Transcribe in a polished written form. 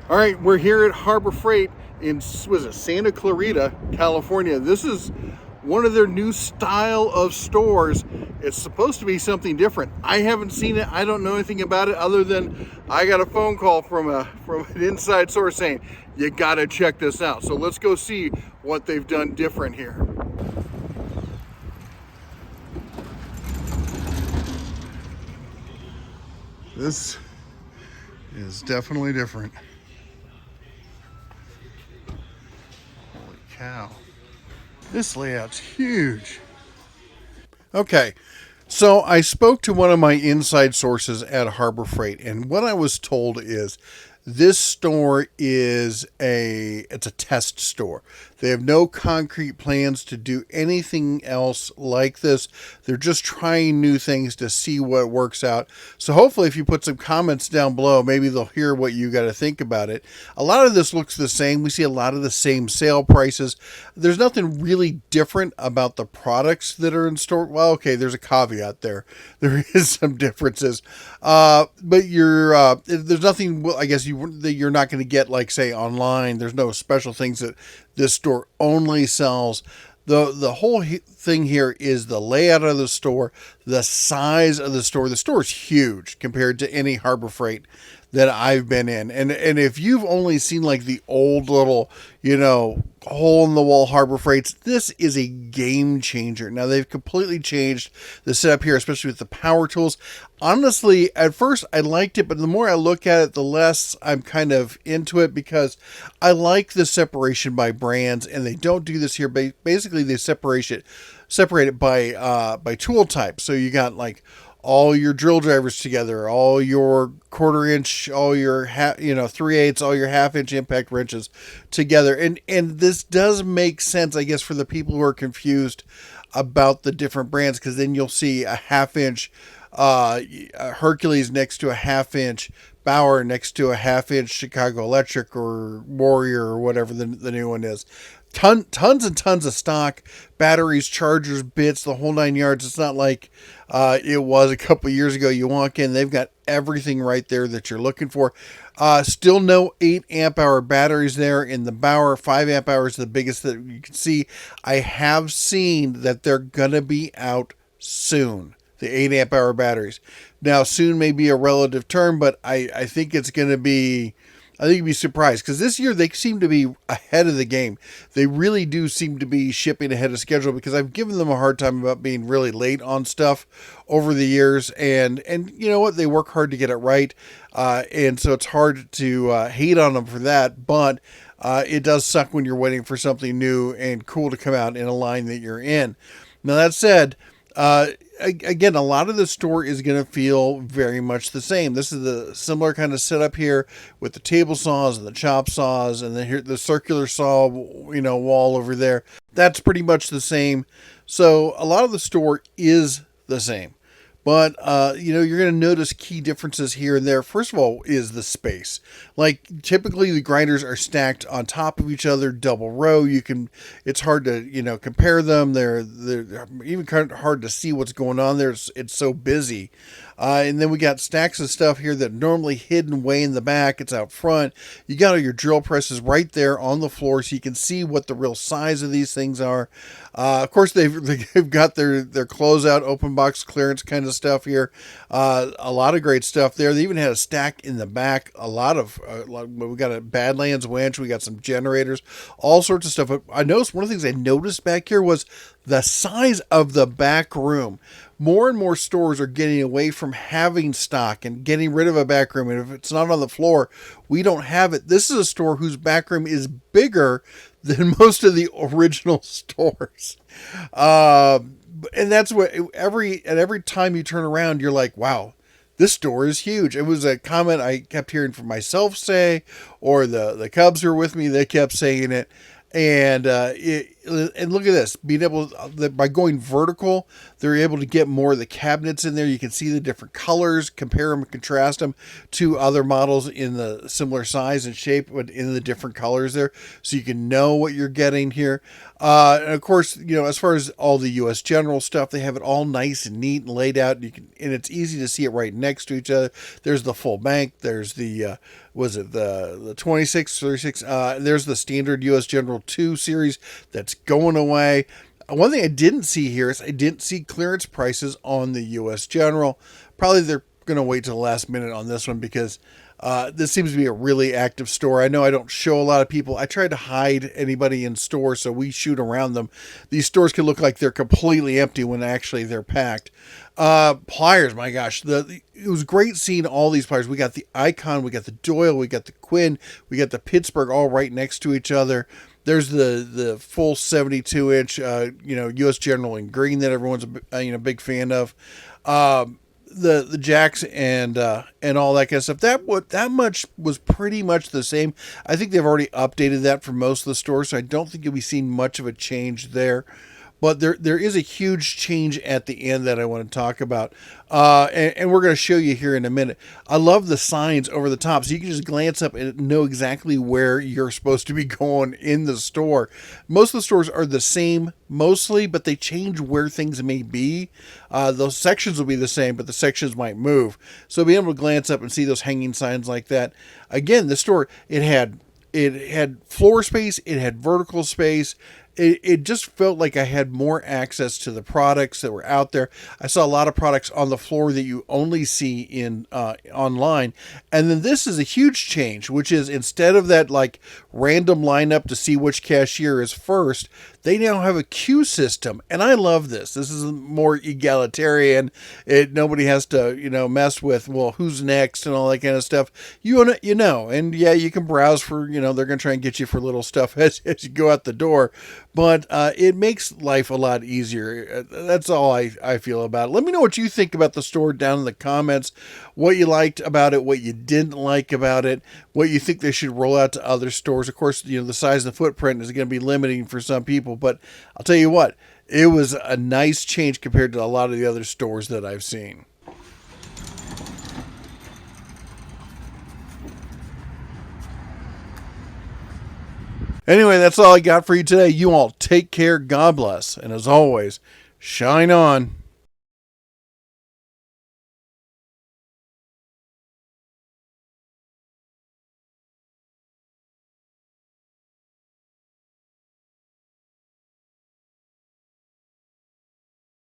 All right, we're here at Harbor Freight in, was it Santa Clarita, California. This is one of their new style of stores. It's supposed to be something different. I haven't seen it. I don't know anything about it other than I got a phone call from an inside source saying, you gotta check this out. So let's go see what they've done different here. This is definitely different. Holy cow. This layout's huge. Okay, so I spoke to one of my inside sources at Harbor Freight, and what I was told is this store is it's a test store. They have no concrete plans to do anything else like this. They're just trying new things to see what works out. So hopefully if you put some comments down below, maybe they'll hear what you got to think about it. A lot of this looks the same. We see a lot of the same sale prices. There's nothing really different about the products that are in store. Well, okay, there's a caveat there. There is some differences. But there's nothing, I guess, that you're not going to get, like, say, online. There's no special things that this store only sells. The whole thing here is the layout of the store, the size of the store. The store is huge compared to any Harbor Freight that I've been in. And if you've only seen like the old little, hole in the wall Harbor Freights, this is a game changer. Now they've completely changed the setup here, especially with the power tools. Honestly, at first I liked it, but the more I look at it, the less I'm kind of into it, because I like the separation by brands, and they don't do this here. Basically, they separate it by tool type. So you got like all your drill drivers together, all your 1/4 inch, all your 3/8, all your 1/2 inch impact wrenches together. And this does make sense, I guess, for the people who are confused about the different brands, because then you'll see a 1/2 inch Hercules next to a 1/2 inch Bauer next to a 1/2 inch Chicago Electric or Warrior or whatever the new one is. Tons and tons of stock, batteries, chargers, bits, the whole 9 yards. It's not like it was a couple years ago. You walk in, they've got everything right there that you're looking for. Still no 8 amp hour batteries there in the Bauer. 5 amp hours is the biggest that you can see. I have seen that they're going to be out soon, the 8 amp hour batteries. Now, soon may be a relative term, but I think it's going to be... I think you'd be surprised, because this year they seem to be ahead of the game. They really do seem to be shipping ahead of schedule, because I've given them a hard time about being really late on stuff over the years. And you know what? They work hard to get it right. And so it's hard to hate on them for that. But it does suck when you're waiting for something new and cool to come out in a line that you're in. Now, that said, again, a lot of the store is going to feel very much the same. This is the similar kind of setup here with the table saws and the chop saws, and then here the circular saw, wall over there. That's pretty much the same. So a lot of the store is the same. But, you're going to notice key differences here and there. First of all is the space. Like, typically the grinders are stacked on top of each other, double row. It's hard to, compare them. They're even kind of hard to see what's going on there. It's so busy. And then we got stacks of stuff here that normally hidden way in the back. It's out front. You got all your drill presses right there on the floor, so you can see what the real size of these things are. Of course, they've got their closeout open box clearance kind of stuff here. A lot of great stuff there. They even had a stack in the back. We got a Badlands winch. We got some generators, all sorts of stuff. But I noticed one of the things I noticed back here was the size of the back room. More and more stores are getting away from having stock and getting rid of a back room. And if it's not on the floor, we don't have it. This is a store whose back room is bigger than most of the original stores. And that's what every time you turn around, you're like, wow, this store is huge. It was a comment I kept hearing from myself say, or the Cubs who were with me, they kept saying it. And look at this, by going vertical, they're able to get more of the cabinets in there. You can see the different colors, compare them and contrast them to other models in the similar size and shape, but in the different colors there. So you can know what you're getting here. And of course, as far as all the U.S. General stuff, they have it all nice and neat and laid out. And it's easy to see it right next to each other. There's the full bank. There's the was it the 26, 36? There's the standard U.S. General 2 series that's going away. One thing I didn't see here is I didn't see clearance prices on the U.S. General. Probably they're going to wait till the last minute on this one because this seems to be a really active store. I know I don't show a lot of people. I try to hide anybody in store, so we shoot around them. These stores can look like they're completely empty when actually they're packed. Pliers, my gosh, it was great seeing all these pliers. We got the Icon, we got the Doyle, we got the Quinn, we got the Pittsburgh, all right next to each other. There's the full 72-inch, U.S. General in green that everyone's a big fan of. The jacks and all that kind of stuff. That much was pretty much the same. I think they've already updated that for most of the stores, so I don't think you'll be seeing much of a change there. But there is a huge change at the end that I want to talk about. And we're going to show you here in a minute. I love the signs over the top. So you can just glance up and know exactly where you're supposed to be going in the store. Most of the stores are the same mostly, but they change where things may be. Those sections will be the same, but the sections might move. So being able to glance up and see those hanging signs like that. Again, the store, it had floor space. It had vertical space. It just felt like I had more access to the products that were out there. I saw a lot of products on the floor that you only see in online. And then this is a huge change, which is instead of that like random lineup to see which cashier is first, they now have a queue system. And I love this. This is more egalitarian. Nobody has to, mess with, well, who's next and all that kind of stuff. And yeah, you can browse for, they're going to try and get you for little stuff as you go out the door. But it makes life a lot easier. That's all I feel about it. Let me know what you think about the store down in the comments. What you liked about it, what you didn't like about it, what you think they should roll out to other stores. Of course, the size of the footprint is going to be limiting for some people. But I'll tell you what, it was a nice change compared to a lot of the other stores that I've seen. Anyway, that's all I got for you today. You all take care. God bless. And as always, shine on.